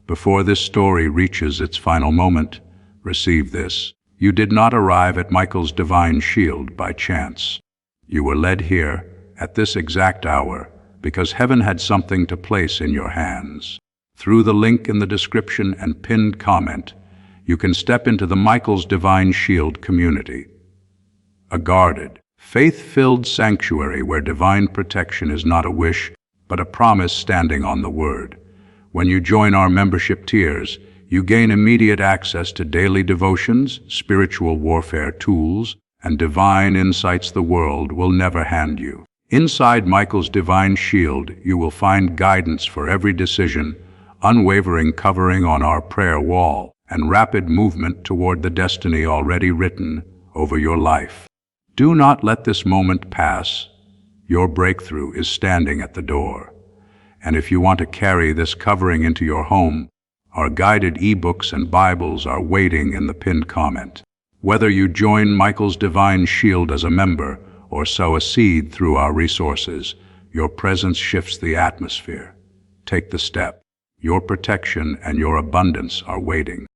Before this story reaches its final moment, receive this. You did not arrive at Michael's divine shield by chance. You were led here, at this exact hour, because heaven had something to place in your hands. Through the link in the description and pinned comment, you can step into the Michael's Divine Shield community. A guarded, faith-filled sanctuary where divine protection is not a wish, but a promise standing on the word. When you join our membership tiers, you gain immediate access to daily devotions, spiritual warfare tools, and divine insights the world will never hand you. Inside Michael's Divine Shield, you will find guidance for every decision, unwavering covering on our prayer wall, and rapid movement toward the destiny already written over your life. Do not let this moment pass. Your breakthrough is standing at the door. And if you want to carry this covering into your home, our guided ebooks and Bibles are waiting in the pinned comment. Whether you join Michael's Divine Shield as a member or sow a seed through our resources, your presence shifts the atmosphere. Take the step. Your protection and your abundance are waiting.